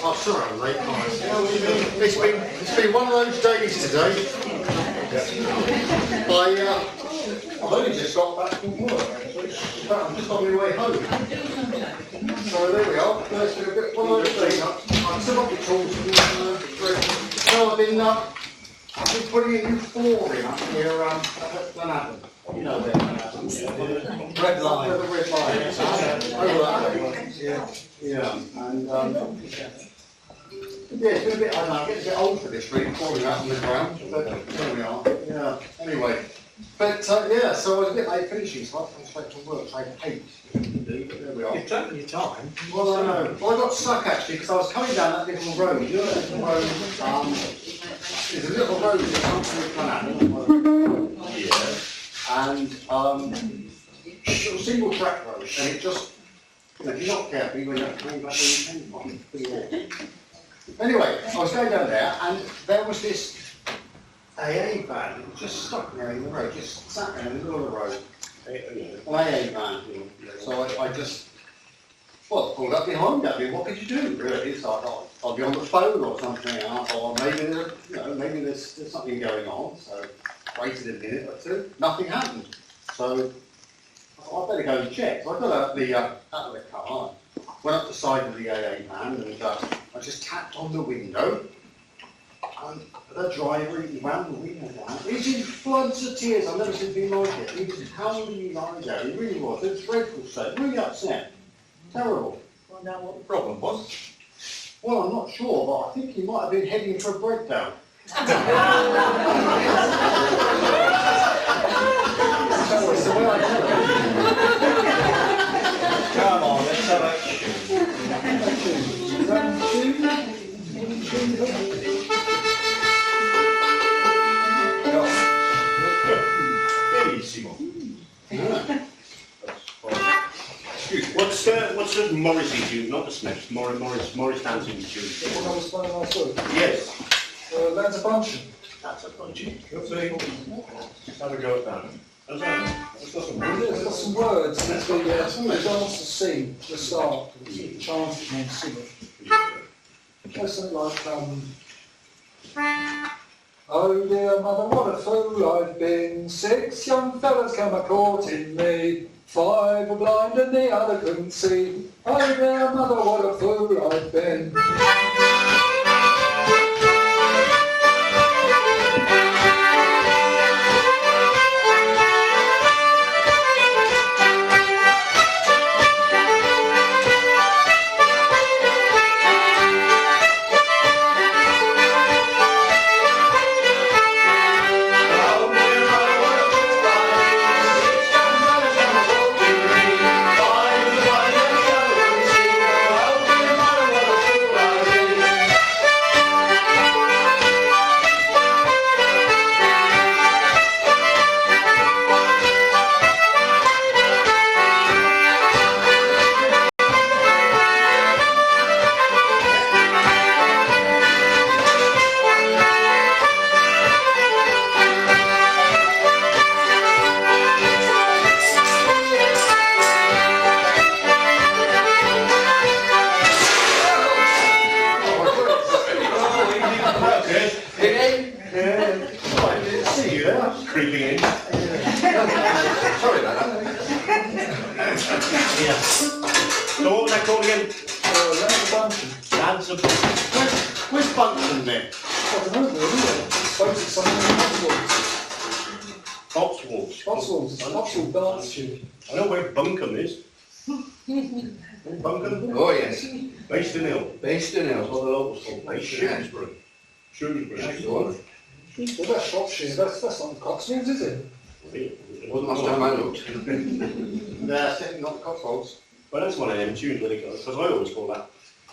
Oh, sorry, I'm late. It's been one of those days today. I've only just got back from work. In fact, I'm just on my way home. So there we are. It's been a bit one of those days. I've still got the tools. So I've been putting a new floor in up here at Glenavon. You know where Glenavon is. Red line. The red line. Over that way. Yeah. And yeah, it's been a bit, I don't know, it's a bit old for this really, falling out on the ground, but there we are. Yeah, anyway. But yeah, so I was a bit late finishing, so I was straight to work, so I hate indeed, but there we are. You've taken your time. Well, I know. Well, I got stuck actually, because I was coming down that little road. You know that little road, there's a little road that comes from the Glenavon. Yeah. And it's a single track road, and it just, you know, if you're not careful, you end up coming back in the pretty awful. Anyway, I was going down there, and there was this AA van just stuck there in the road, just sat there in the middle of the road. An AA van. So I just, well, pulled up behind that. I mean, what could you do? Really, it's like, I'll be on the phone or something, or maybe there's something going on. So waited a minute or two, nothing happened. So I thought, I'd better go and check. So I got out of the car. Went up the side of the AA van and I just tapped on the window. And the driver, he wound the window down. He's in floods of tears. I've never seen anything like it. He was pounding his eyes out. He really was. It was a dreadful state. Really upset. Terrible. Find out what the problem was. Well, I'm not sure, but I think he might have been heading for a breakdown. So it's the way I Come on, let's have a What's the Morrissey tune, not the Smiths, Morris dancing tune? What I was playing last week? Yes. That's a bunch. That's a punchy. Have a go at that. How's that? It's got some It's got some words, and it's the dance to sing, the start, the chant it and sing it. It's something like, oh dear mother, what a fool I've been. 6 young fellas came a-courting me. 5 were blind and the other couldn't see. Oh dear mother, what a fool I've been. I know where Bunkum is. Bunkum? Oh yes. Based in Hill. Based in Hill, that's what the locals call it. Shrewsbury. Shrewsbury. That's the one. Well, that's Shropshire, that's not the Cotswolds, is it? Wasn't last time I looked. They're sitting not the Cotswolds. Well, that's one of them tunes, because I always call that,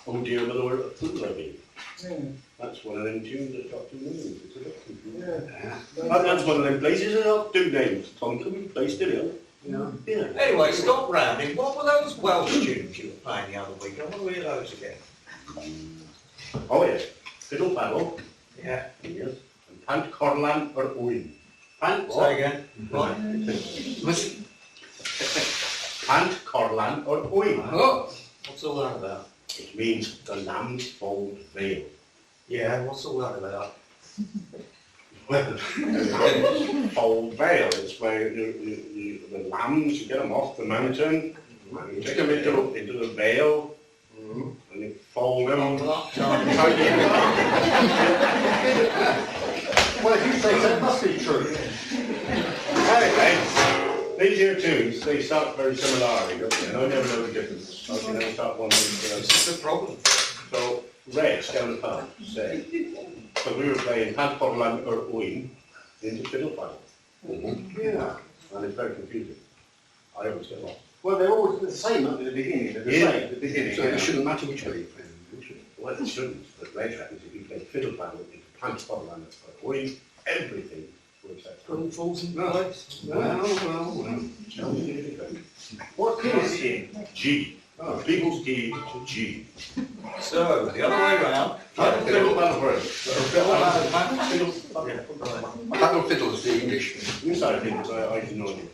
oh dear mother, what a fool I've been. Yeah. That's one of them tunes that got 2 names. It's a bit confusing. Yeah. That's one of them places that got 2 names. Bunkum, based in Hill. Yeah. Anyway, Scott Rounding, what were those Welsh tunes you were playing the other week? I want to hear those again. Oh yes. Fiddle Faddle. Yeah. Yes. And Pant Corlan or Owen. Pant what? Say again. Right. Pant, Corlan or Oin. Oh, What's all that about? It means the lamb's fold veil. Yeah, what's all that about? Well, fold veil is where the lambs, you get them off the mountain, and you take them into the veil, and you fold them. Well, if you say so, it must be true. Anyway, these here tunes, they start very similarly, don't they? And I never know the difference. I can never start one with This is the problem. So, Red, down the pub, say, so we were playing Pant, Corlan or Oin into fiddle final. Yeah. And it's very confusing. I always get lost. Well, they're always the same at the beginning. They're the Yeah. same at the beginning. so it shouldn't matter which way you play them, should it? Well, it shouldn't, but Red happens if you play fiddle final into Pant, Corlan or Oin, everything works out. All falls in place. Well. Tell me if it goes. What key is it in? G. Oh, people's key to G. So, the other way round. Fiddle final first. Fiddle, Paddle fiddle is the English. You started thinking, so I didn't know you.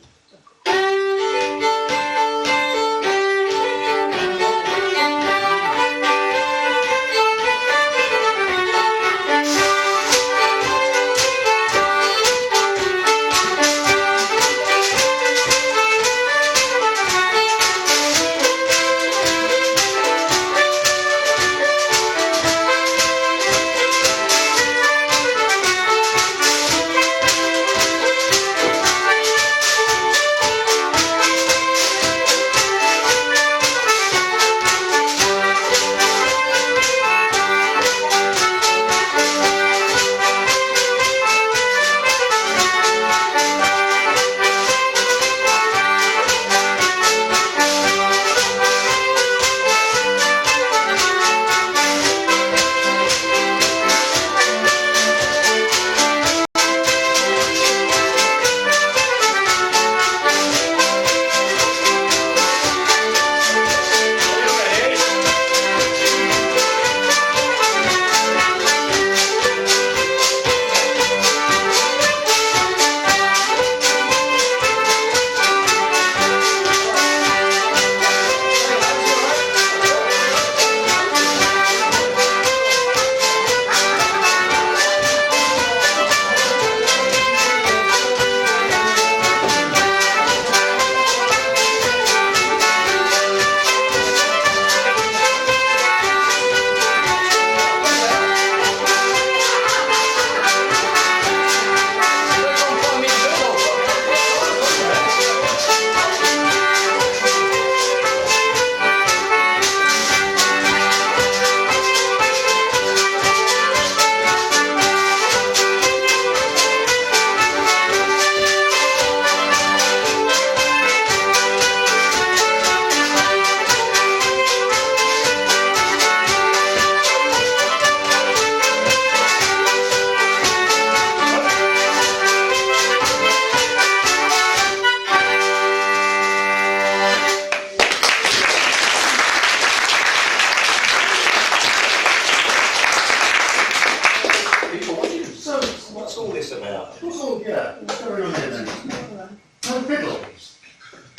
What's all this about? What's all, yeah, what's going on here then? No fiddle.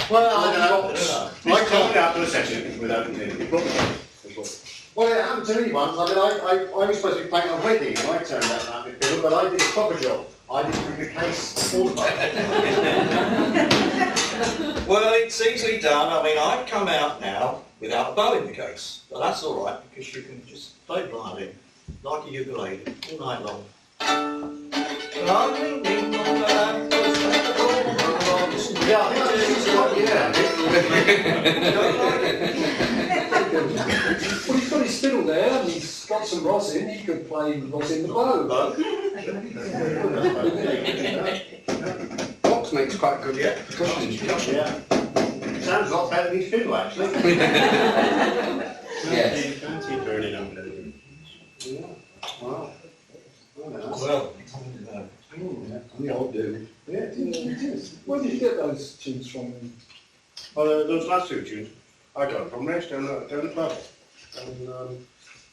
Well, I don't know. This coming out to a session without anything. Well, it happened to me once. I mean, I was supposed to be playing a wedding, and I turned out to have a fiddle, but I did a proper job. I didn't bring the case all the time. Well, it's easily done. I mean, I've come out now without a bow in the case, but that's all right because you can just play violin like a ukulele all night long. Yeah, I think I just quite, yeah. Well, he's got his fiddle there and he's got some rosin. He could play rosin the bow. Box makes quite good Yeah. percussion. Yeah. Sounds a lot better than his fiddle, actually. Yes. Fancy burning up there. Yeah. Wow. Well, We all do. Yeah, it is. Where did you get those tunes from? Those last two tunes, I got it from Rex down the club.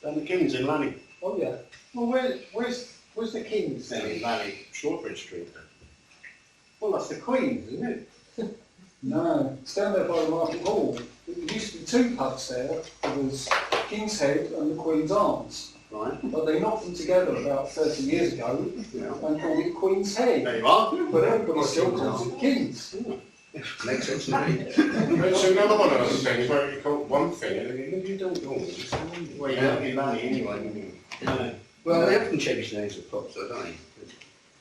Down the Kings in Lanning, Oh yeah. Well, where's the King's then in Valley? Shortbridge Street. Well, that's the Queen's, isn't it? No, it's down there by the Market Hall. There used to be two pubs there. There was King's Head and the Queen's Arms. Right. But they knocked them together about 30 years ago Yeah. and called it Queen's Head. There you are. But everybody still calls it King's. Makes sense to me. It's another one of those things where you call one thing and then you don't know. Well, you're not in money anyway. Well, they often change names of pubs, though, don't they?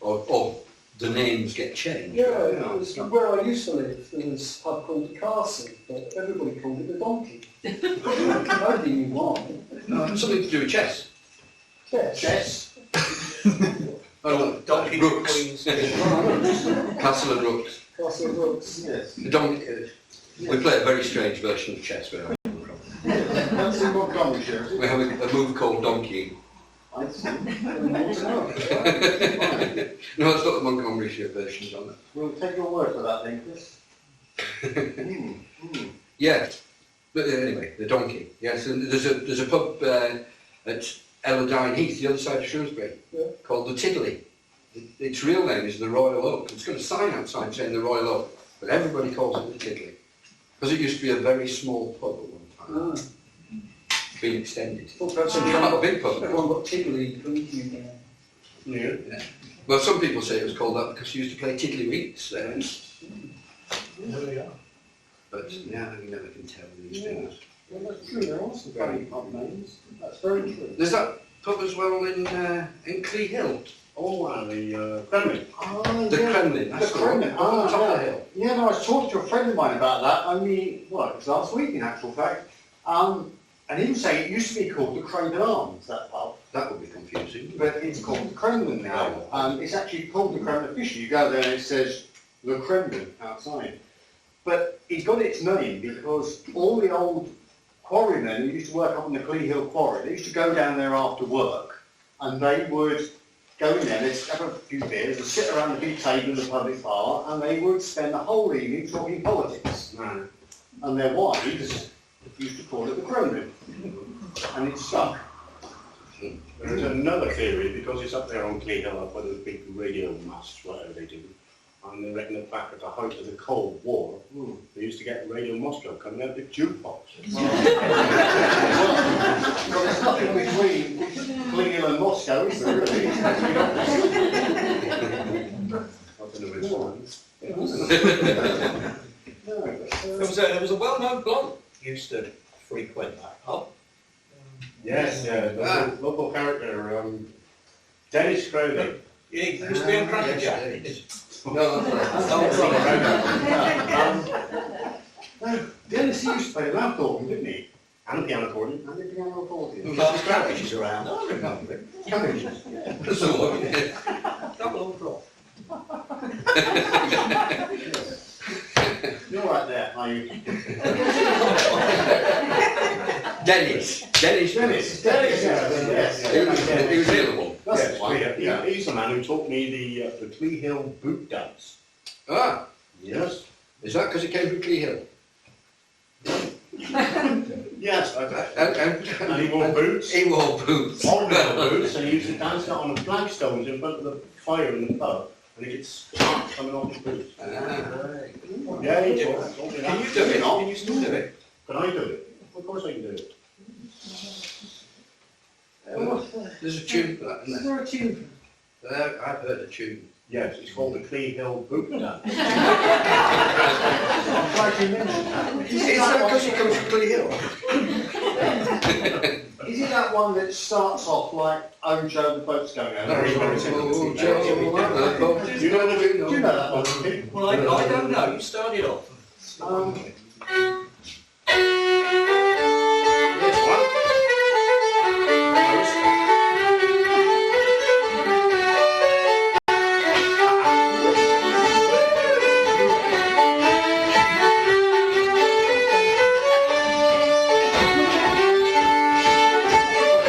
Or the names get changed. Yeah, it was where I used to live. There was a pub called the Castle, but everybody called it the Donkey. Nobody knew why. No, something to do with chess. Yes. Chess. Oh, Donkey Brooks. Queens. Castle and Rooks. Castle of Brooks. Yes. The donkey. We play a very strange version of chess where That's in Montgomeryshire. we have a move called Donkey. I see. No, it's not the Montgomeryshire version on it. We'll take your word for that then, Chris. Yeah, but anyway, the Donkey. Yes, and there's a pub at Elladine Heath, the other side of Shrewsbury, called the Tiddly. Its real name is the Royal Oak. It's got a sign outside saying the Royal Oak, but everybody calls it the Tiddly because it used to be a very small pub at one time. Been extended. Perhaps Not a big pub. everyone got tiddly drinking there. Yeah. Well, some people say it was called that because you used to play tiddlywinks there. There we are. But yeah, you never can tell these things. Well, that's true. There are some funny pub names. That's very true. There's that pub as well in Clee Hill. Oh, and the Kremlin. Oh, The yeah. Kremlin. The That's the one. Kremlin. On the top of the Yeah. hill. Yeah, no, I was talking to a friend of mine about that only, well, it was last week in actual fact. And he was saying it used to be called the Craven Arms, that pub, That would be confusing. but it's called the Kremlin now. It's actually called the Kremlin officially. You go there and it says the Kremlin outside. But it got its name because all the old quarrymen who used to work up on the Clee Hill quarry, they used to go down there after work and they would go in there, they'd have a few beers, and sit around the big table in the public bar, and they would spend the whole evening talking politics. No. And their wives used to call it the Kremlin. And it stuck. There's another theory, because it's up there on Clee Hill, up where those big radio masts, whatever they do, and they reckon that back at the height of the Cold War, they used to get Radio Moscow coming out with jukebox. Well, there's nothing between Clee Hill and Moscow, is there really? Up in the Midlands. No, but, There was a well-known blonde who used to frequent that pub. Yes, yeah, local character, Dennis Crowley. Yeah, he used to be on Cracker Jack. No, no, Dennis used to play the lamp organ, didn't he? And piano accordion. And the piano accordion. Carl's Cabbage is around. I remember it. Cabbages, yeah. that's the one. Yeah. Double on drop. You're right there, are you? Dennis, Dennis, yes. he was the other one. That's Yes, the one. yeah, he's the man who taught me the Clee Hill boot dance. Ah, Yes. is that because he came from Clee Hill? Yes, and he wore boots. He wore boots. Horrible boots, and he used to dance out on the flagstones in front of the fire in the pub, and he could sparks coming off his boots. Ah. Yeah, he did. Told me that. Can you do it? Can you still do it? Can I do it? Of course I can do it. There's a tune for that, Is isn't there a tune? there? I've heard a tune. Yes, it's called the Clee Hill boot dance. I'm glad you mentioned that. Is that because he comes from Clee Hill? Is it that one that starts off like, oh Joe, the boat's going over? Very, very simple. Oh, Joe, Do you know the Do you know that one? Pete? Well, I don't know. You started off. This one.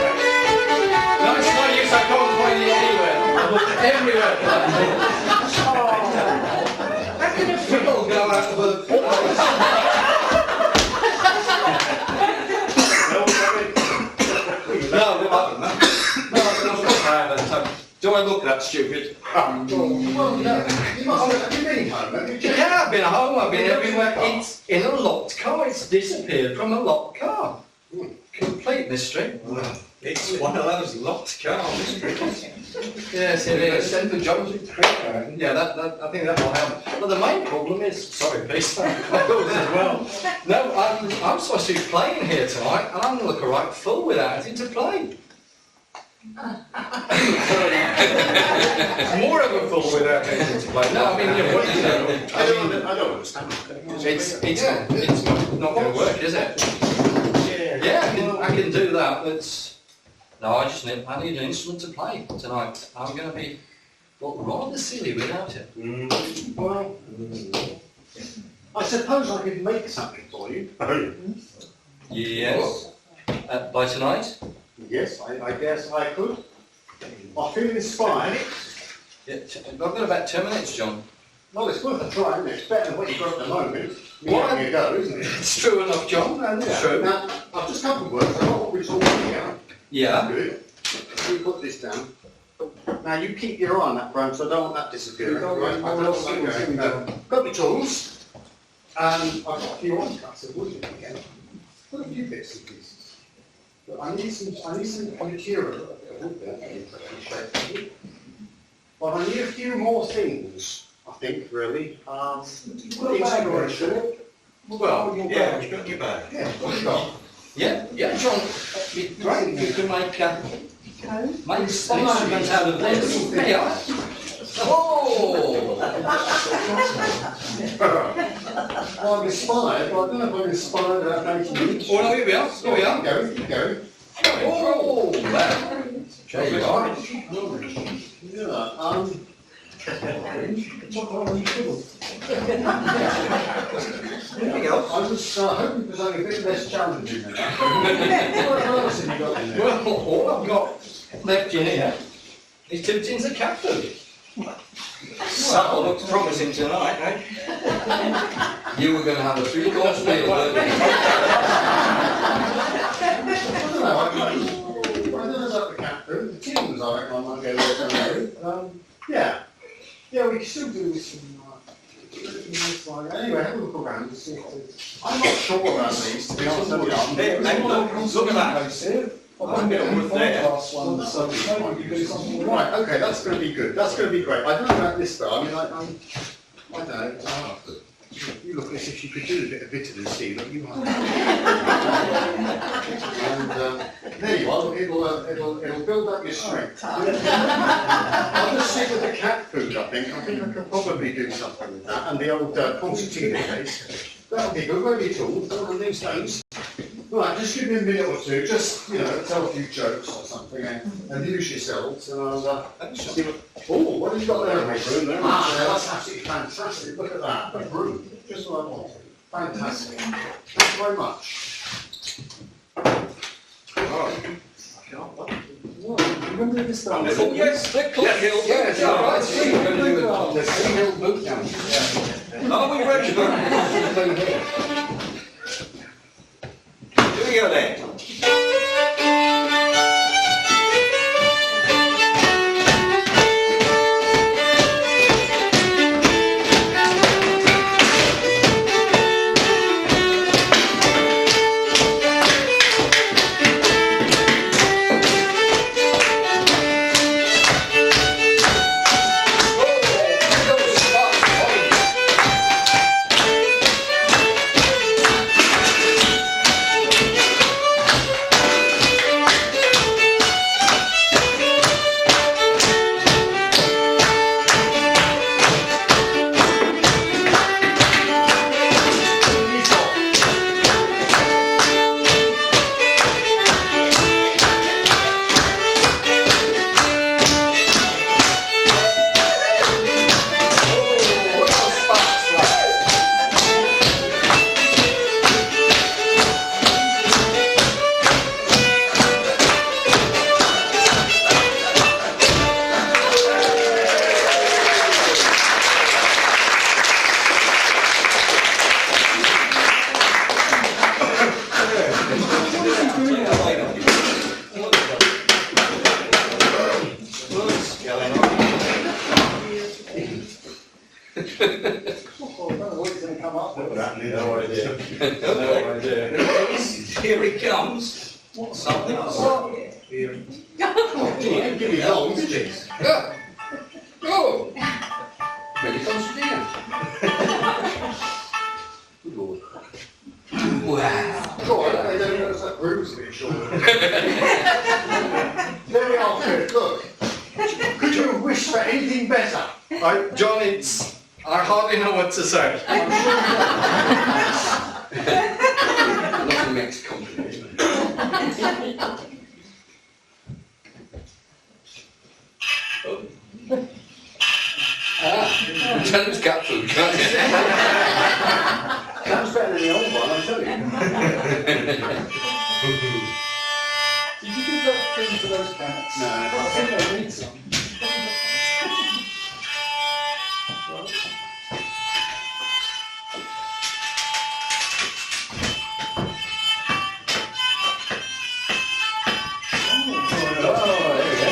No, it's not use. I can't find it anywhere. I looked everywhere for that. How can a fiddle go out of a... No, I haven't. Do I look that stupid? Well, no. You must have been home, haven't you? Yeah, I've been home. No, I've been everywhere. It's in a locked car. It's disappeared from a locked car. Complete mystery. It's one of those locked car mysteries. Yes, it is. Send for John's report. Yeah, that I think that will help. But the main problem is, sorry, Pete, as well. No, I'm supposed to be playing here tonight, and I'm going to look alright full without anything to play. More of a fool without anything to play. No, I mean, what do you know? I don't understand. It's not going to work, is it? Yeah, I can do that, but no, I need an instrument to play tonight. I'm going to be rather silly without it. Well, I suppose I could make something for you. Yes. By tonight? Yes, I guess I could. I feel inspired. Yeah, I've got about 10 minutes, John. Well, it's worth a try, isn't it? It's better than what you've got at the moment. What? Having a go, isn't it? It's true enough, John. It's true. Now, I've just come from work. I know what we're talking about. Yeah. Good. We put this down. Now, you keep your eye on that ground, so I don't want that disappearing. Right? I don't want that going. Got my tools. And I've got a few on cuts of wood again. Got a few bits and pieces. But I need some material. But I need a few more things, I think, really. Inspiration. Well, Yeah, it's got your bag. Yeah, what you got? yeah, John. It'd be great if you could make an instrument out of this. There you are. Oh! Well, I'm inspired, but I don't know if I'm inspired about making it. Oh, no, here we are. Here we are. Keep going. Oh, wow. There you are. Yeah, Anything else? I was hoping for something a bit less challenging than that. What else have you got in there? Well, all I've got left in here is 2 tins of cat food. Supper looks promising tonight, eh? You were going to have a 3-course meal, weren't you? I don't know about the cat food. The tins, I reckon I might go there someday. Yeah, we can still do some. Anyway, have a look around and see if there's. I'm not sure about these, to be honest with you. Hey, look at that. I'm bit of wood there. Right, okay, that's going to be good. That's going to be great. I don't know about this though. I mean, I don't know. You look as if you could do a bit of vitamin C, but you are. And there you are. It'll build up your strength. I'll just stick with the cat food. I think I can probably do something with that. And the old concertina case. That'll be good. Won't be tools. All of these things. Right, just give me a minute or two. Just tell a few jokes or something, and amuse yourselves. And I'll see what. Oh, what have you got there, mate? That's absolutely fantastic. Look at that. A broom. Just what I wanted. Fantastic. Thank you very much. Remember this time? Yes, the click hill. Yeah, it's all right. We're going to do the 3-hill boot camp. Are we ready? Here we go then. come up with. No idea. No idea. Here he comes. What's something? Here. Give me long, did you? Yeah. Oh! Maybe it comes to the end. Good Lord. Wow. Sure, I don't know if that proves a bit short. There we are, Philip, look. Could you have wished for anything better? John, I hardly know what to say. Nothing makes compliments. Tell him it's cat food, can't you? Sounds better than the old one, I'm telling you. Did you give that food to those cats? No. I think they need some. Oh, there we go.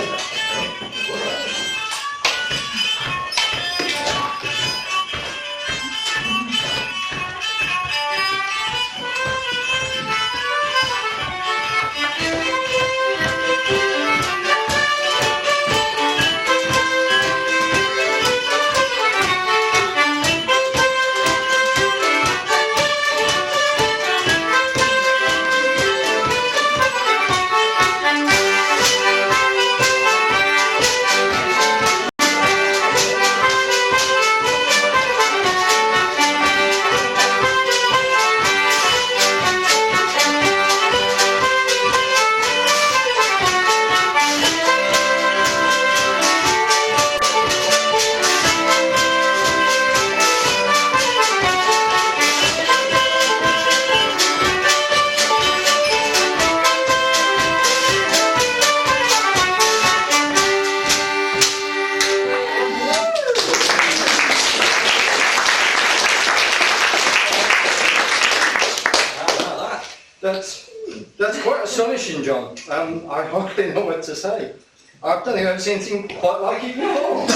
That's quite astonishing, John. I hardly know what to say. I don't think I've seen anything quite like it before.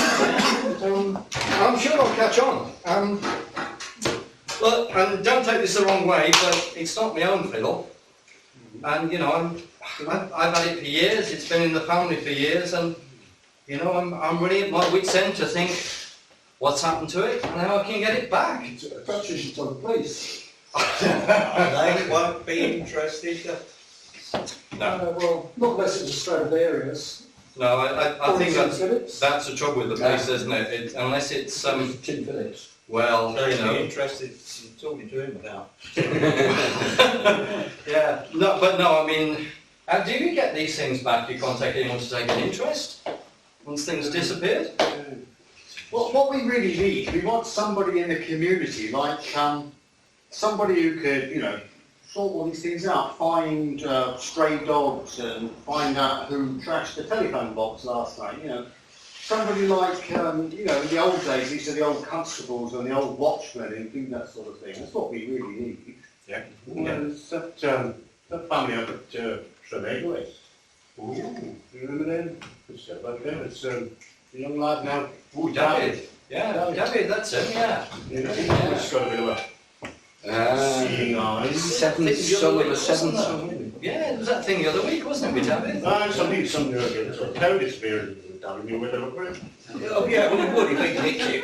I'm sure I'll catch on. Well, and don't take this the wrong way, but it's not my own fiddle. And you know, I've had it for years. It's been in the family for years, and you know, I'm really at my wit's end to think what's happened to it and how I can get it back. Perhaps you should tell the police. They won't be interested. Well, not unless it's a Stradivarius. No, I think Phillips. that's the trouble with the police, isn't it? Unless it's Tim Phillips. well, They'd you know. be interested in talking to him about. Yeah, no, but no, I mean, do you get these things back? You contact anyone to take an interest once things disappeared? What we really need, we want somebody in the community, like somebody who could, you know, sort all these things out, find stray dogs and find out who trashed the telephone box last night, you know. Somebody like, you know, in the old days, these are the old constables and the old watchmen who do that sort of thing. That's what we really need. Yeah. There's that family up at Trevegway. Ooh, do you remember them? Good stuff like that. It's a young lad now. Oh, David. Yeah, David, that's him, yeah. You know, he's got a bit of a seeing eyes. Seventh son of a seventh son. Yeah, it was that thing the other week, wasn't it, with David? Some sort of cow disappeared. Down me with a look around. Oh yeah, well, it would if he hit you.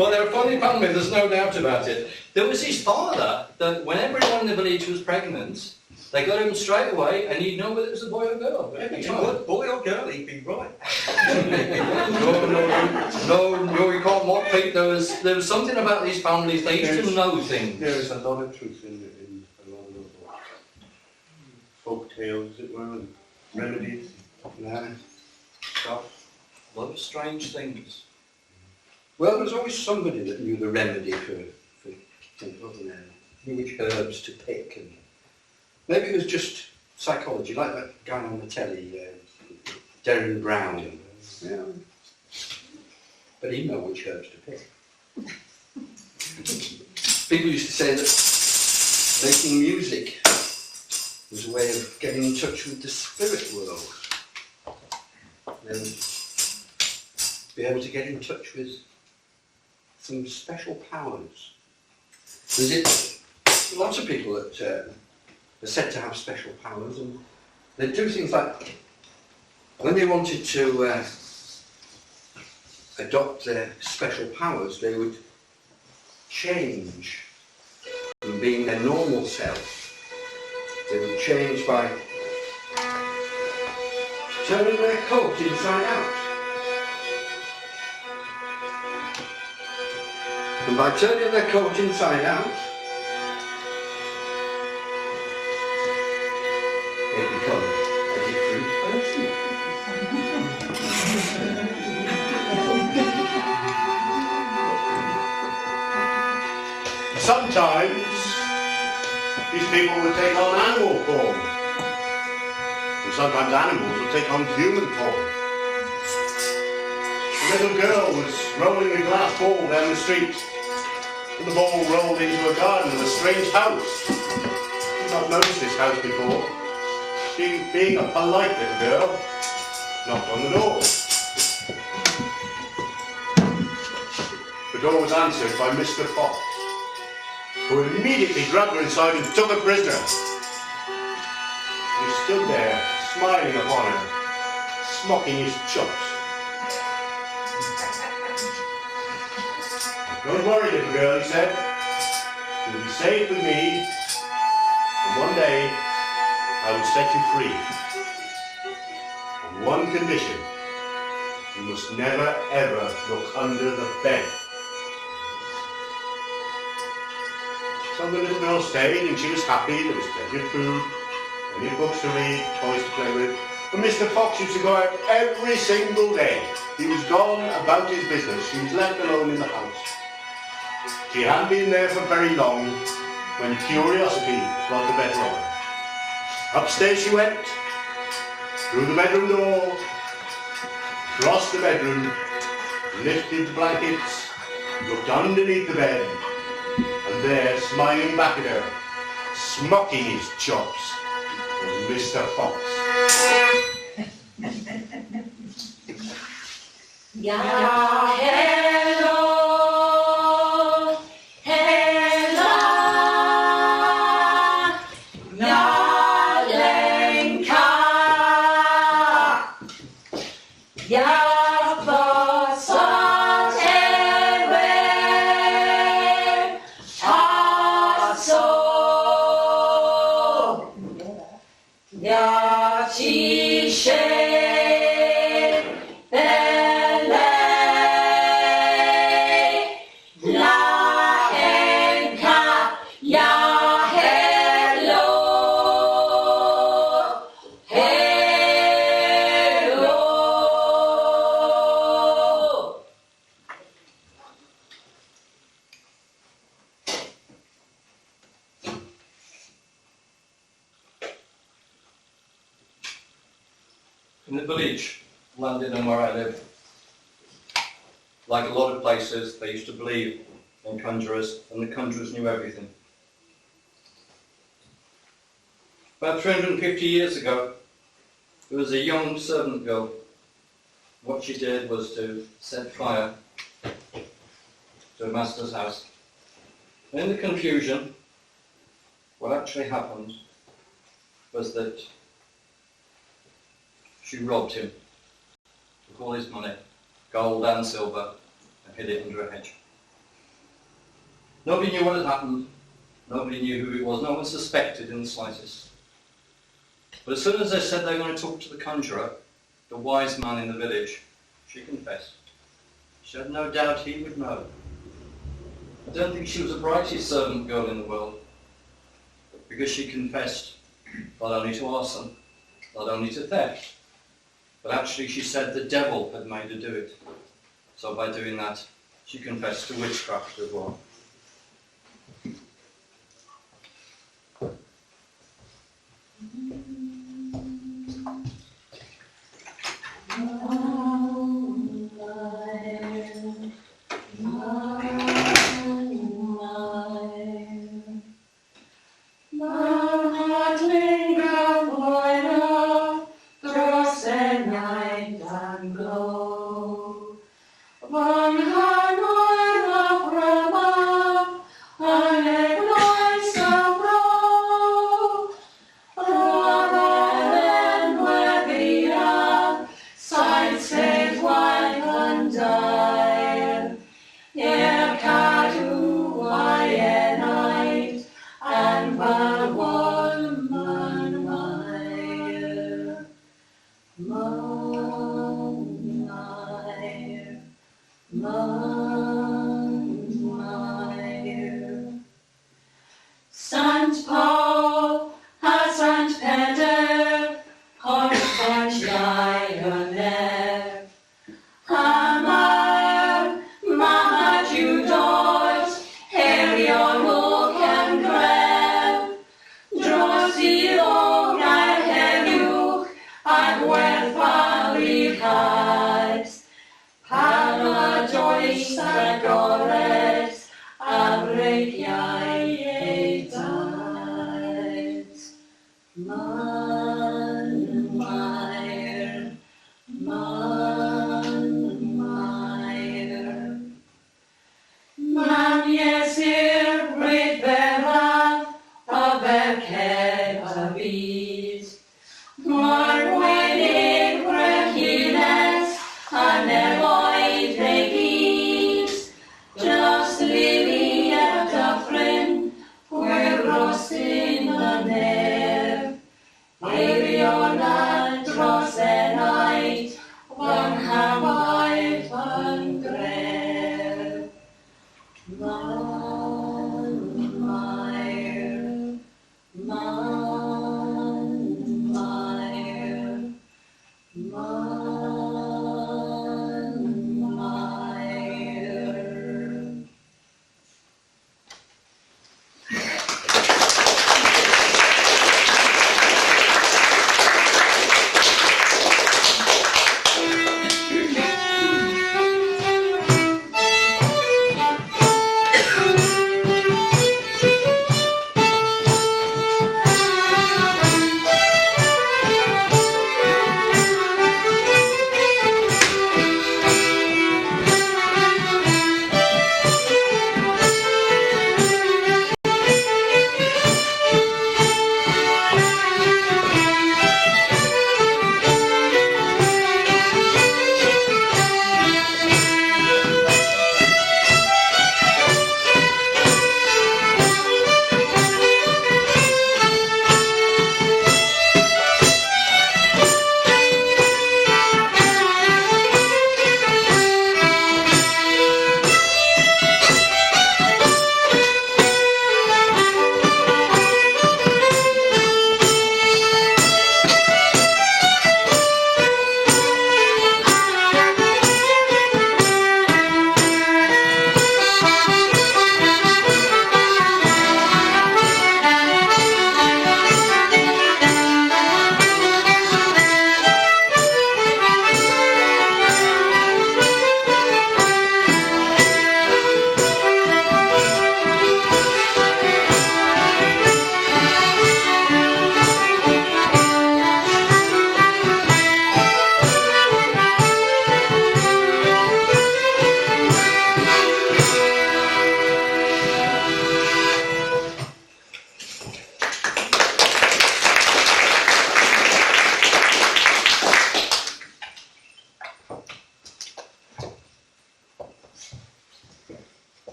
Well, they're a funny family, there's no doubt about it. There was his father, that when everyone in the village was pregnant, they got him straight away, and he'd know whether it was a boy or girl. If he was boy or girl, he'd be right. No, you can't mock Pete. There was something about these families, they used to know things. there is a lot of truth in a lot of those folk tales, as it were, and remedies. Stuff. A lot of strange things. Well, there's always somebody that knew the remedy for things, wasn't there? Knew which herbs to pick, and maybe it was just psychology, like that guy on the telly, Darren Brown. Yeah. But he knew which herbs to pick. People used to say that making music was a way of getting in touch with the spirit world. And be able to get in touch with some special powers. There's lots of people that are said to have special powers, and they do things like when they wanted to adopt their special powers, they would change from being their normal self. They would change by turning their coat inside out. And by turning their coat inside out, they become a different person. Sometimes these people will take on animal form, and sometimes animals will take on human form. A little girl was rolling a glass ball down the street, and the ball rolled into a garden of a strange house. She had not noticed this house before. She, being a polite little girl, knocked on the door. The door was answered by Mr. Fox, who immediately grabbed her inside and took her prisoner. He stood there, smiling upon her, smocking his chops. Don't worry, little girl, he said. You'll be safe with me, and one day I will set you free. On one condition: you must never ever look under the bed. So the little girl stayed, and she was happy. There was plenty of food, plenty of books to read, toys to play with. And Mr. Fox used to go out every single day. He was gone about his business. She was left alone in the house. She hadn't been there for very long when curiosity got the better of her. Upstairs she went, through the bedroom door, across the bedroom, lifted the blankets, looked underneath the bed, and there, smiling back at her, smocking his chops, was Mr. Fox. Yeah, hello, hello, Yalenka, In the village, London, where I live, like a lot of places, they used to believe in conjurers, and the conjurers knew everything. About 350 years ago, there was a young servant girl. What she did was to set fire to her master's house. And in the confusion, what actually happened was that she robbed him, took all his money, gold and silver, and hid it under a hedge. Nobody knew what had happened, nobody knew who it was, no one suspected in the slightest. But as soon as they said they were going to talk to the conjurer, the wise man in the village, she confessed. She had no doubt he would know. I don't think she was the brightest servant girl in the world, because she confessed not only to arson, not only to theft, but actually she said the devil had made her do it. So by doing that, she confessed to witchcraft as well. One hand o'er the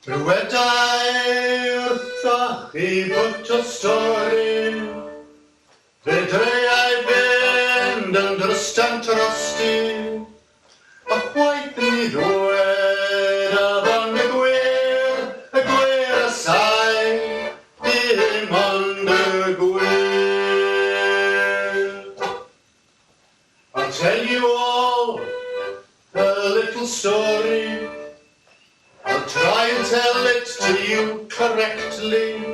Rwedai wrthach I put a stori, fedre I fynd yn drystan trosti, a chwaith ni ddwed a fan y gwir a sai, dim ond y gwir. I'll tell you all a little story. I'll try and tell it to you correctly,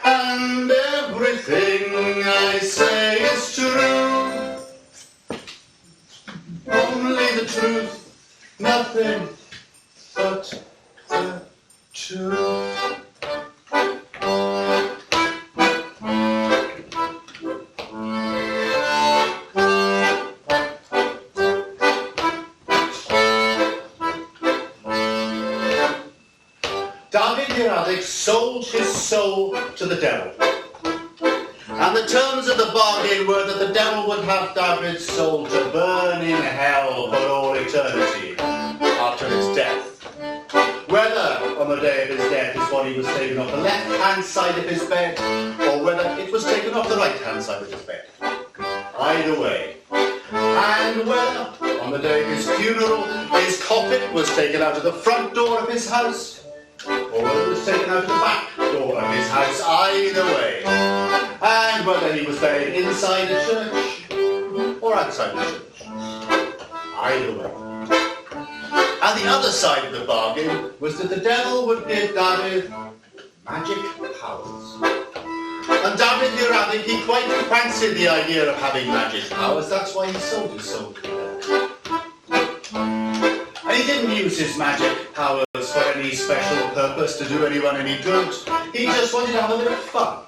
and everything I say is true. Only the truth, nothing but the truth. David sold his soul to the devil. And the terms of the bargain were that the devil would have David's soul to burn in hell for all eternity after his death. Whether on the day of his death his body was taken off the left-hand side of his bed, or whether it was taken off the right-hand side of his bed. Either way. And whether on the day of his funeral his coffin was taken out of the front door of his house, or whether it was taken out of the back door of his house, either way. And whether he was buried inside a church or outside the church, either way. And the other side of the bargain was that the devil would give David magic powers. And David the rabbit, he quite fancied the idea of having magic powers, that's why he sold his soul to the devil. And he didn't use his magic powers for any special purpose to do anyone any good. He just wanted to have a bit of fun.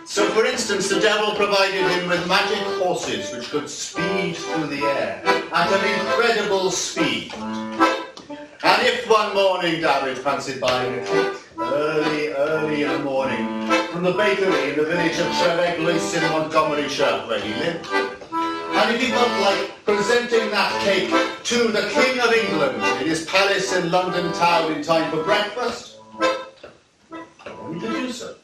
So for instance, the devil provided him with magic horses which could speed through the air at an incredible speed. And if one morning David fancied buying a cake early in the morning from the bakery in the village of Treveglis in Montgomeryshire where he lived, and if he felt like presenting that cake to the King of England in his palace in London town in time for breakfast, he could do so.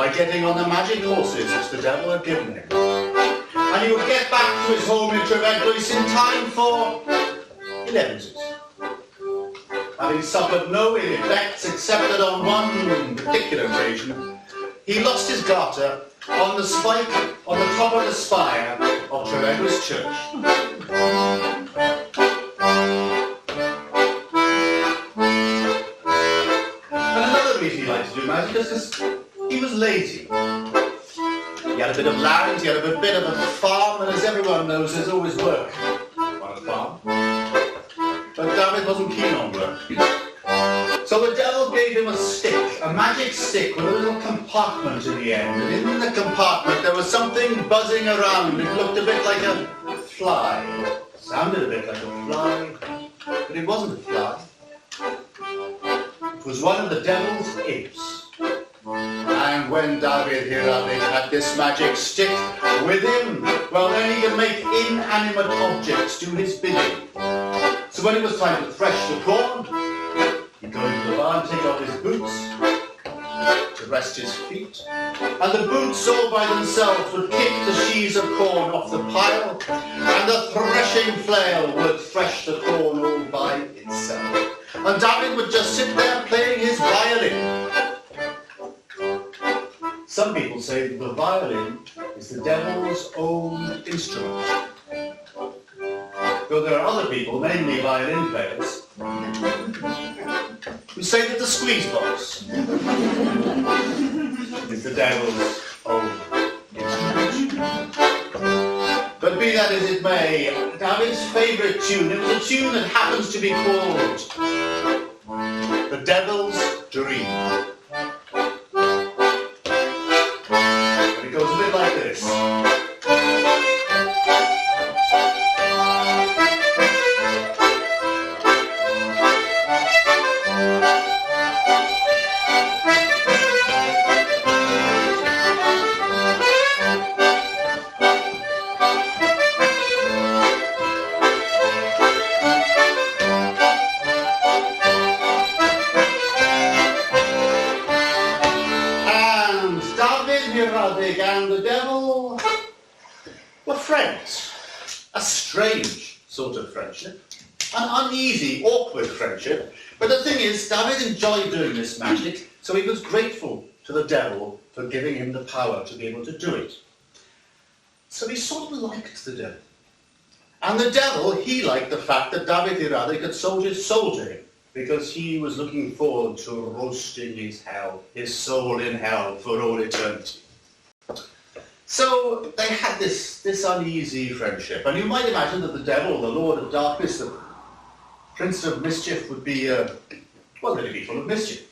by getting on the magic horses which the devil had given him. And he would get back to his home in Treveglis in time for 11's. Having suffered no ill effects except that on one particular occasion he lost his garter on the spike on the top of the spire of Treveglis Church. And another reason he liked to do magic is because he was lazy. He had a bit of land, he had a bit of a farm, and as everyone knows, there's always work on a farm. But David wasn't keen on work. So the devil gave him a stick, a magic stick with a little compartment in the end. And in the compartment there was something buzzing around. It looked a bit like a fly. Sounded a bit like a fly, but it wasn't a fly. It was one of the devil's imps. And when David Hiralik had this magic stick with him, well then he could make inanimate objects do his bidding. So when it was time to thresh the corn, he'd go into the barn, take off his boots to rest his feet, and the boots all by themselves would kick the sheaves of corn off the pile, and the threshing flail would thresh the corn all by itself. And David would just sit there playing his violin. Some people say that the violin is the devil's own instrument. Though there are other people, mainly violin players, who say that the squeeze box is the devil's own instrument. But be that as it may, David's favourite tune, it was a tune that happens to be called The Devil's Dream. And it goes a bit like this. And the devil were friends. A strange sort of friendship. An uneasy, awkward friendship. But the thing is, David enjoyed doing this magic, so he was grateful to the devil for giving him the power to be able to do it. So he sort of liked the devil. And the devil, he liked the fact that David Hiralik had sold his soul to him, because he was looking forward to roasting his soul in hell for all eternity. So they had this uneasy friendship. And you might imagine that the devil, the Lord of Darkness, the Prince of Mischief would be, well, they'd be full of mischief.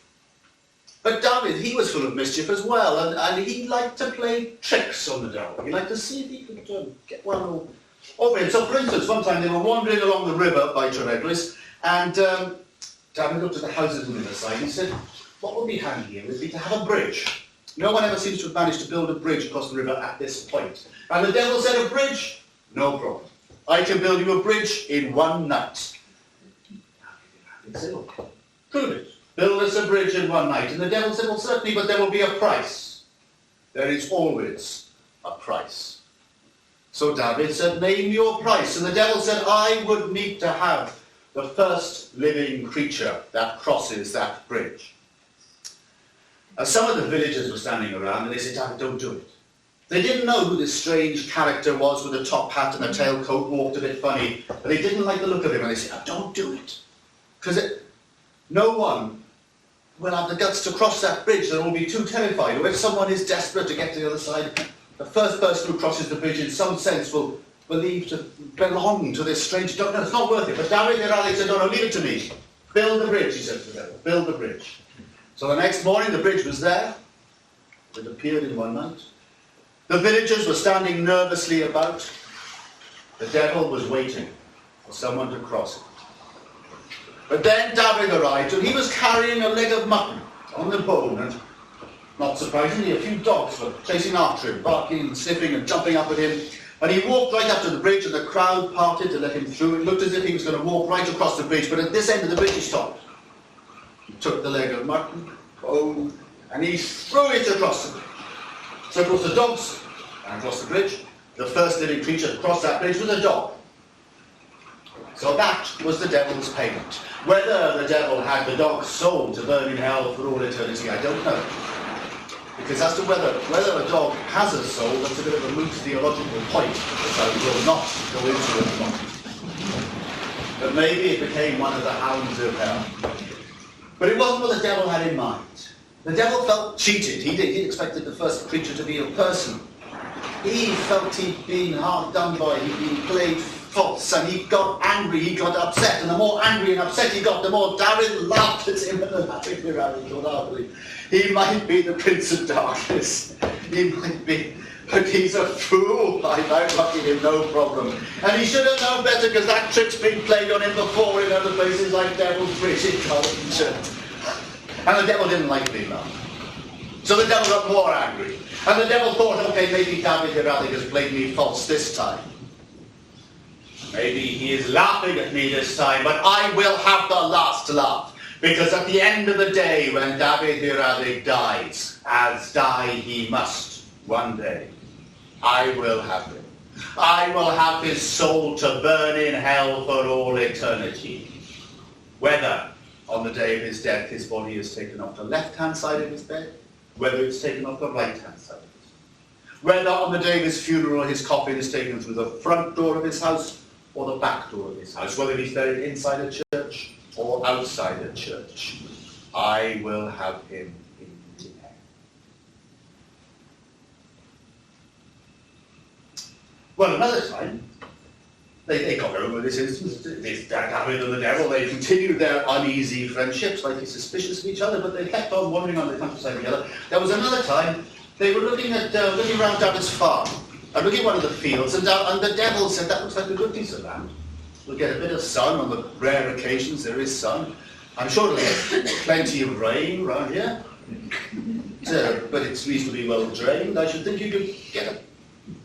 But David, he was full of mischief as well, and he liked to play tricks on the devil. He liked to see if he could get one over him. So, for instance, one time they were wandering along the river by Treveglis, and David looked at the houses on the other side. He said, what would be handy here would be to have a bridge. No one ever seems to have managed to build a bridge across the river at this point. And the devil said, a bridge? No problem. I can build you a bridge in one night. He said, okay, prove it. Build us a bridge in one night. And the devil said, well, certainly, but there will be a price. There is always a price. So David said, name your price. And the devil said, I would need to have the first living creature that crosses that bridge. Some of the villagers were standing around and they said, David, don't do it. They didn't know who this strange character was with a top hat and a tailcoat, walked a bit funny, but they didn't like the look of him and they said, don't do it. Because no one will have the guts to cross that bridge. They'll all be too terrified. Or if someone is desperate to get to the other side, the first person who crosses the bridge in some sense will believe to belong to this strange... No, it's not worth it. But David Hiralik said, no, leave it to me. Build the bridge, he said to the devil. Build the bridge. So the next morning the bridge was there. It appeared in one night. The villagers were standing nervously about. The devil was waiting for someone to cross it. But then David arrived and he was carrying a leg of mutton on the bone, and not surprisingly a few dogs were chasing after him, barking and sniffing and jumping up at him. And he walked right up to the bridge and the crowd parted to let him through. It looked as if he was going to walk right across the bridge, but at this end of the bridge he stopped. He took the leg of mutton, bone, and he threw it across the bridge. So of course the dogs ran across the bridge. The first living creature to cross that bridge was a dog. So that was the devil's payment. Whether the devil had the dog's soul to burn in hell for all eternity, I don't know. Because as to whether a dog has a soul, that's a bit of a moot theological point, which I will not go into at the moment. But maybe it became one of the hounds of hell. But it wasn't what the devil had in mind. The devil felt cheated. He expected the first creature to be a person. He felt he'd been hard done by, he'd been played false, and he got angry, he got upset, and the more angry and upset he got, the more David laughed at him, and the laughing around thought, he might be the Prince of Darkness, he might be, but he's a fool, I'm lucky him, no problem. And he should have known better, because that trick's been played on him before in other places like Devil's Bridge in Culture. And the devil didn't like being loved. So the devil got more angry. And the devil thought, okay, maybe David Heradic has played me false this time. Maybe he is laughing at me this time, but I will have the last laugh. Because at the end of the day, when David Heradic dies, as die he must one day, I will have him. I will have his soul to burn in hell for all eternity. Whether on the day of his death his body is taken off the left-hand side of his bed, whether it's taken off the right-hand side of his bed. Whether on the day of his funeral his coffin is taken through the front door of his house or the back door of his house, whether he's buried inside a church or outside a church, I will have him in the air. Well, another time, they got over this David and the devil. They continued their uneasy friendship, slightly suspicious of each other, but they kept on wandering on the countryside together. There was another time they were looking around David's farm, and looking at one of the fields, and the devil said, "That looks like a good piece of land. We'll get a bit of sun on the rare occasions there is sun. I'm sure it'll get plenty of rain around here, but it's reasonably well drained. I should think you could get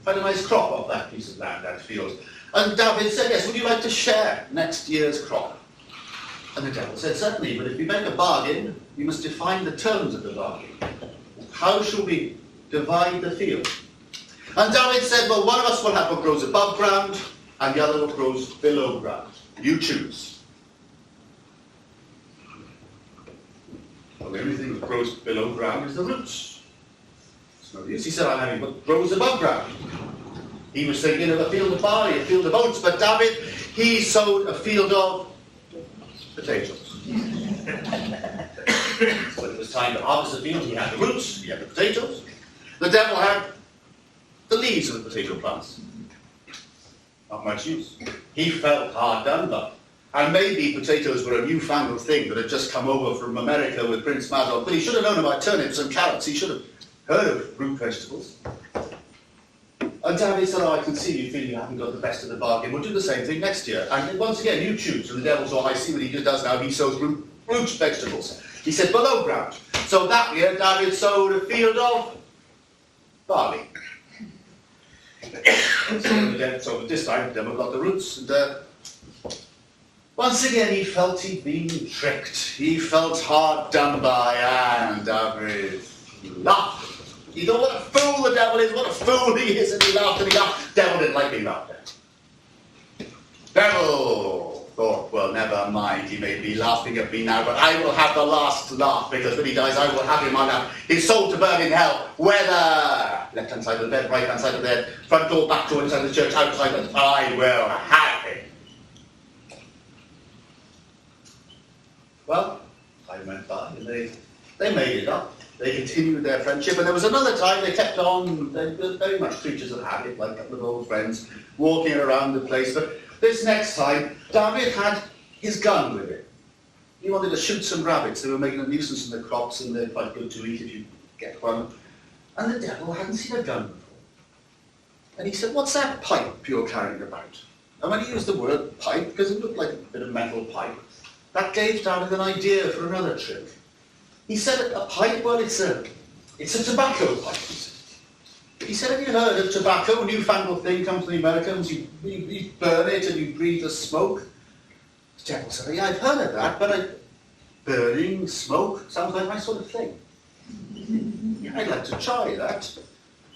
quite a nice crop off that piece of land, that field." And David said, "Yes, would you like to share next year's crop?" And the devil said, "Certainly, but if we make a bargain, you must define the terms of the bargain. How shall we divide the field?" And David said, "Well, one of us will have what grows above ground, and the other what grows below ground. You choose." Well, the only thing that grows below ground is the roots. It's no use. He said, "I'm having what grows above ground." He was thinking of a field of barley, a field of oats, but David, he sowed a field of potatoes. When it was time to harvest the field, he had the roots, he had the potatoes. The devil had the leaves of the potato plants. Not much use. He felt hard done by. And maybe potatoes were a newfangled thing that had just come over from America with Prince Madoc, but he should have known about turnips and carrots. He should have heard of root vegetables. And David said, "Oh, I can see you feel you haven't got the best of the bargain. We'll do the same thing next year. And once again, you choose." And the devil thought, "I see what he does now. He sows root vegetables." He said, "Below ground." So that year, David sowed a field of barley. So this time, the devil got the roots. And once again, he felt he'd been tricked. He felt hard done by, and David laughed. He thought, "What a fool the devil is, what a fool he is," and he laughed and he laughed. Devil didn't like being laughed at. Devil thought, "Well, never mind, he may be laughing at me now, but I will have the last laugh, because when he dies, I will have him on his soul to burn in hell, whether left-hand side of the bed, right-hand side of the bed, front door, back door, inside the church, outside, and I will have him." Well, time went by, and they made it up. They continued their friendship, and there was another time they kept on, they were very much creatures of habit, like a couple of old friends, walking around the place. But this next time, David had his gun with him. He wanted to shoot some rabbits. They were making a nuisance in the crops, and they're quite good to eat if you get one. And the devil hadn't seen a gun before. And he said, "What's that pipe you're carrying about?" And when he used the word pipe, because it looked like a bit of metal pipe, that gave David an idea for another trick. He said, "A pipe? Well, it's a tobacco pipe," he said. He said, "Have you heard of tobacco? A newfangled thing comes to the Americans, you burn it and you breathe the smoke." The devil said, "Yeah, I've heard of that, but burning smoke sounds like my sort of thing. Yeah, I'd like to try that."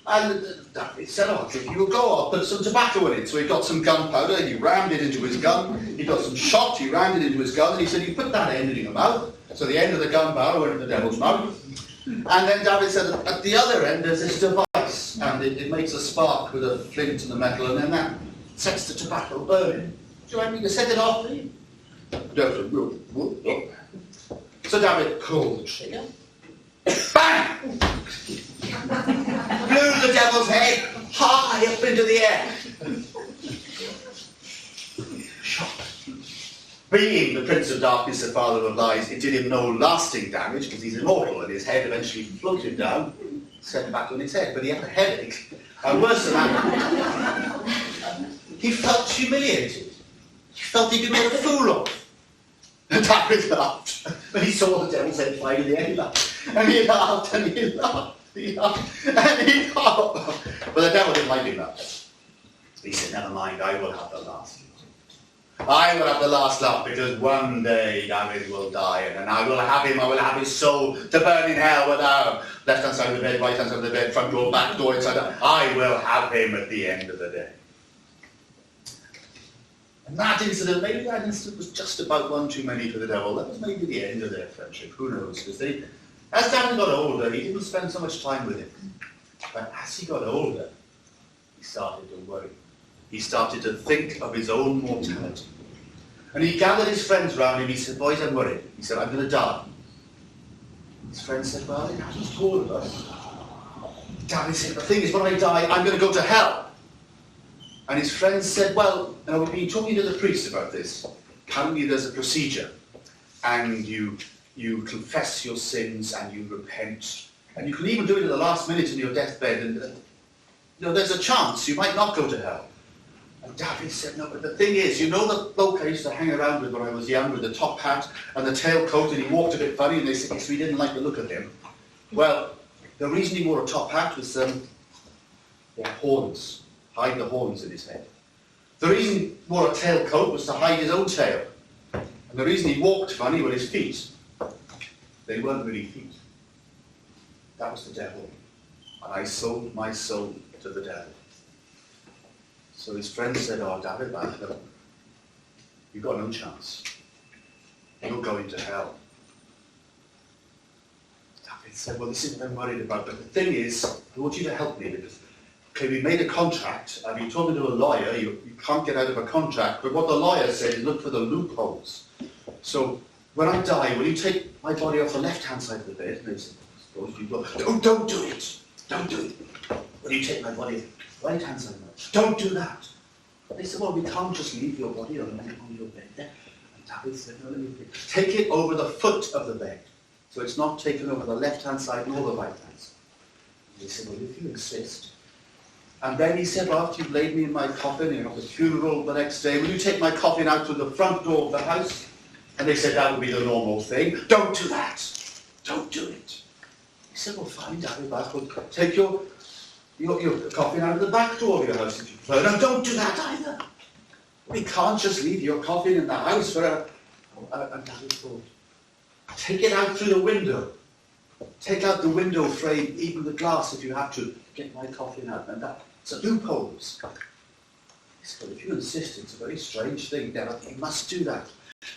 And David said, oh, if you will go, I'll put some tobacco in it. So he got some gunpowder, he rammed it into his gun. He got some shot, he rammed it into his gun. And he said, you put that end in your mouth. So the end of the gunpowder went in the devil's mouth. And then David said, at the other end there's this device. And it makes a spark with a flint in the metal. And then that sets the tobacco burning. Do you want me to set it off? David said, whoop. So David pulled the trigger. Bang! Blew the devil's head high up into the air. Shot. Being the Prince of Darkness and Father of Lies, it did him no lasting damage because he's immortal and his head eventually floated down, set back on his head. But he had a headache. And worse than that, he felt humiliated. He felt he could make a fool of. And David laughed. When he saw the devil's head fly in the air, he laughed. And he laughed and he laughed. He laughed and he laughed. But the devil didn't like him that. He said, never mind, I will have the last. I will have the last laugh because one day David will die and then I will have his soul to burn in hell without left hand side of the bed, right hand side of the bed, front door, back door, inside out. I will have him at the end of the day. And that incident, maybe that incident was just about one too many for the devil. That was maybe the end of their friendship, who knows? Because as David got older, he didn't spend so much time with him. But as he got older, he started to worry. He started to think of his own mortality. And he gathered his friends round him. He said, boys, I'm worried. He said, I'm going to die. His friends said, well, it happens to all of us. David said, the thing is, when I die, I'm going to go to hell. And his friends said, well, now we've been talking to the priest about this. Apparently there's a procedure. And you confess your sins and you repent. And you can even do it at the last minute in your deathbed. And there's a chance you might not go to hell. And David said, no, but the thing is, you know the bloke I used to hang around with when I was young with the top hat and the tailcoat and he walked a bit funny and they said, yes, we didn't like the look of him. Well, the reason he wore a top hat was horns. Hide the horns in his head. The reason he wore a tailcoat was to hide his own tail. And the reason he walked funny were his feet. They weren't really feet. That was the devil. And I sold my soul to the devil. So his friends said, oh, David, you've got no chance. You're going to hell. David said, well, this is what I'm worried about. But the thing is, I want you to help me because okay, we made a contract, and you told me to a lawyer, you can't get out of a contract, but what the lawyer said is look for the loopholes. So, when I die, will you take my body off the left-hand side of the bed? And they said, suppose you go, oh, don't do it, don't do it. Will you take my body off the right-hand side of the bed? Don't do that. They said, well, we can't just leave your body on your bed there. And David said, no, let me take it over the foot of the bed. So it's not taken over the left-hand side nor the right-hand side. And they said, well, if you insist. And then he said, well, after you've laid me in my coffin, you know, the funeral the next day, will you take my coffin out to the front door of the house? And they said, that would be the normal thing. Don't do that. Don't do it. He said, well, fine, David, we'll take your coffin out of the back door of your house if you prefer. No, don't do that either. We can't just leave your coffin in the house for a David thought. Take it out through the window. Take out the window frame, even the glass if you have to, get my coffin out. And that's a loophole. He said, well, if you insist, it's a very strange thing, then I think you must do that.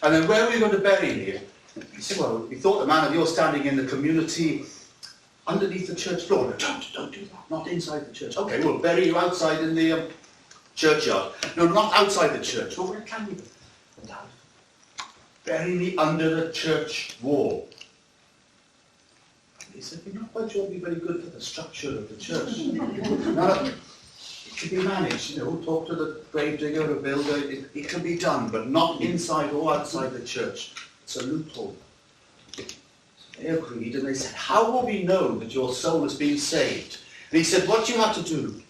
And then where are we going to bury him here? He said, well, we thought the man of yours standing in the community underneath the church floor. No, don't do that, not inside the church. Okay, we'll bury you outside in the churchyard. No, not outside the church. Well, where can we? Bury me under the church wall. He said, we're not quite sure it'll be very good for the structure of the church. Now, it can be managed, you know, talk to the gravedigger or builder, it can be done, but not inside or outside the church. It's a loophole. So they agreed and they said, how will we know that your soul has been saved? And he said, what you have to do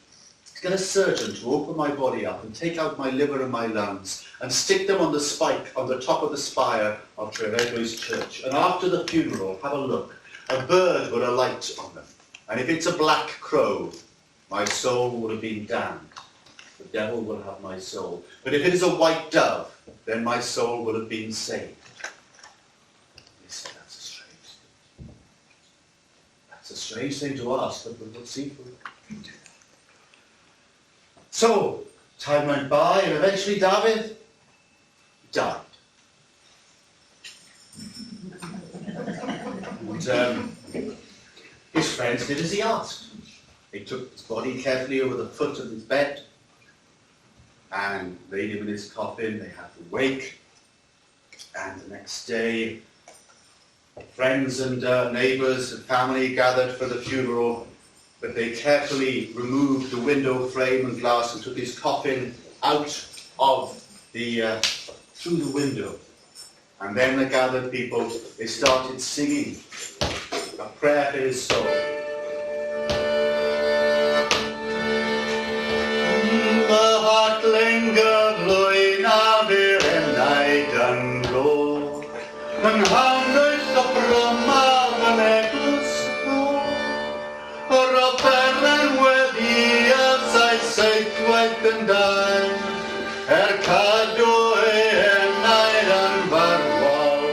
is get a surgeon to open my body up and take out my liver and my lungs and stick them on the spike on the top of the spire of Trevego's church. And after the funeral, have a look. A bird will alight on them. And if it's a black crow, my soul will have been damned. The devil will have my soul. But if it is a white dove, then my soul will have been saved. They said, that's a strange thing to ask, but we'll see So, time went by and eventually David died. And his friends did as he asked. They took his body carefully over the foot of his bed and laid him in his coffin. They had the wake, and the next day friends and neighbours and family gathered for the funeral, but they carefully removed the window frame and glass and took his coffin out of the through the window. And then the gathered people, they started singing a prayer for his soul. The heart linger blowing a beer and I done go. And handelt the brumma van eglus or a perren wedi as I say wipe and die. Cadw en air an farwol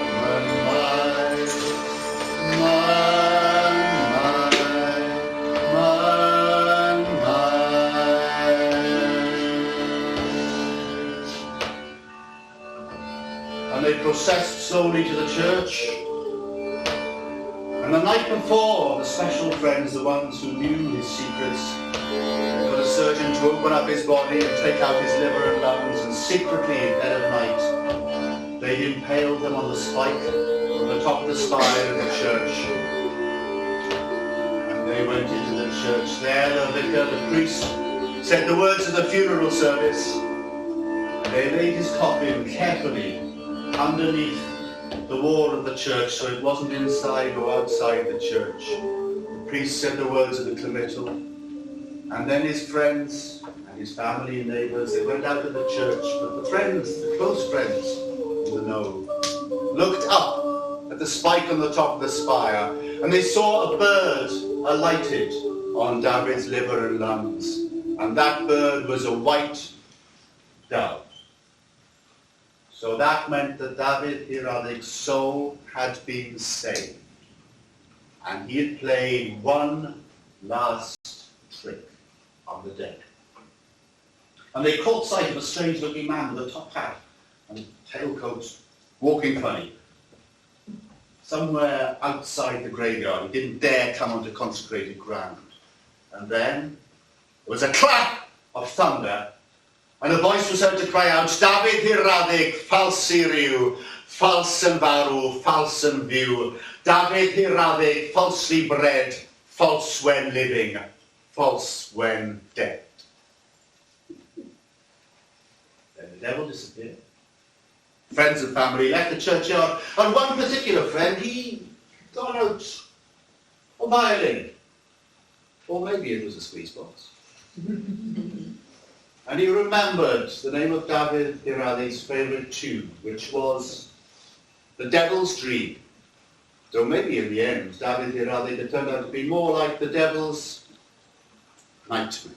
And they processed slowly to the church. And the night before, the special friends, the ones who knew his secrets, got a surgeon to open up his body and take out his liver and lungs, and secretly in dead of night, they impaled them on the spike on the top of the spire of the church. And they went into the church. There the vicar, the priest, said the words of the funeral service. And they laid his coffin carefully underneath the wall of the church, so it wasn't inside or outside the church. The priest said the words of the committal, and then his friends and his family and neighbours, they went out of the church, but the friends, the close friends in the know, looked up at the spike on the top of the spire, and they saw a bird alighted on David's liver and lungs, and that bird was a white dove. So that meant that David Hiradic's soul had been saved, and he had played one last trick on the dead. And they caught sight of a strange-looking man with a top hat and tailcoat, walking funny, somewhere outside the graveyard. He didn't dare come onto consecrated ground. And then there was a clap of thunder, and a voice was heard to cry out, David Hiradic, falsiriw, falsum farw, falsum view. David Hiradic, falsely bred, false when living, false when dead. Then the devil disappeared. Friends and family left the churchyard, and one particular friend, he got out a violin. Or maybe it was a squeeze box. And he remembered the name of David Hiradic's favourite tune, which was The Devil's Dream. So maybe in the end, David Hiradic had turned out to be more like the devil's nightmare.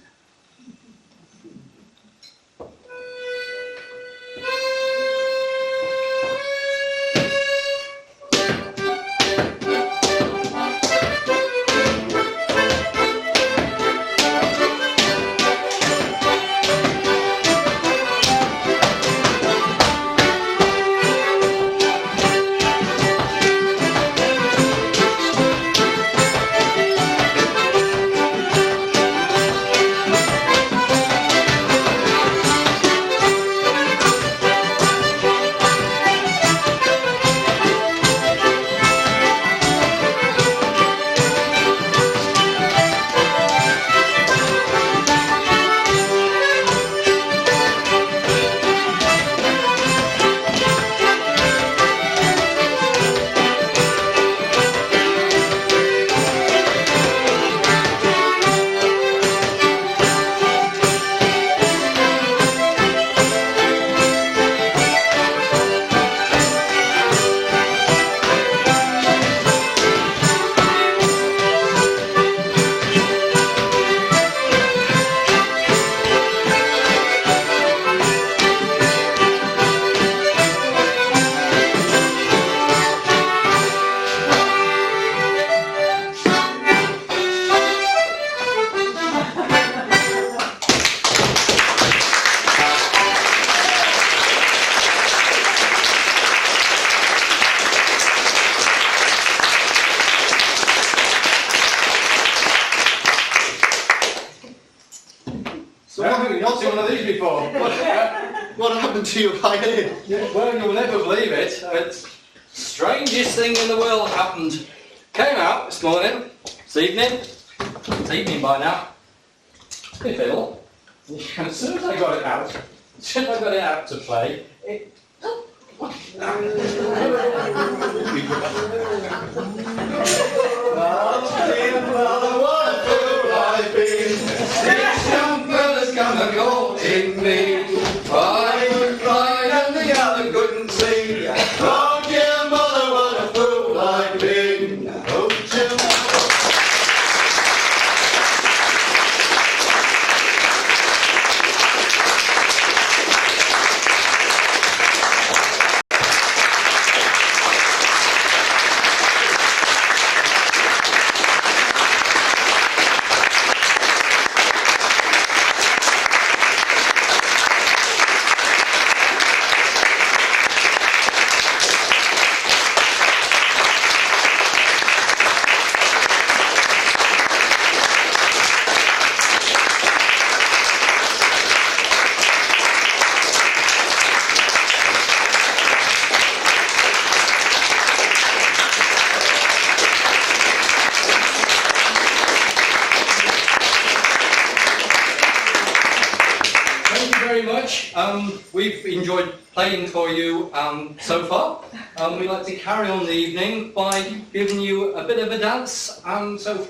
So what have you not seen one of these before? What happened to your violin? Yeah, well, you'll never believe it. It's strangest thing in the world happened. Came out this morning, this evening. It's evening by now. Hey, fiddle. As soon as I got it out to play, it. What a fool I've been. 6 young fellas come a courting me. 5 would blind and the other couldn't see. Oh dear mother, what a fool I've been. Oh dear mother. We've enjoyed playing for you so far. We'd like to carry on the evening by giving you a bit of a dance. So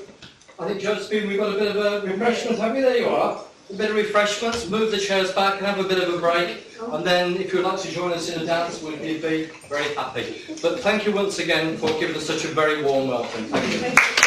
I think Josephine, we've got a bit of a refreshment, have you? There you are. A bit of refreshments, move the chairs back and have a bit of a break. And then if you'd like to join us in a dance, we'd be very happy. But thank you once again for giving us such a very warm welcome. Thank you.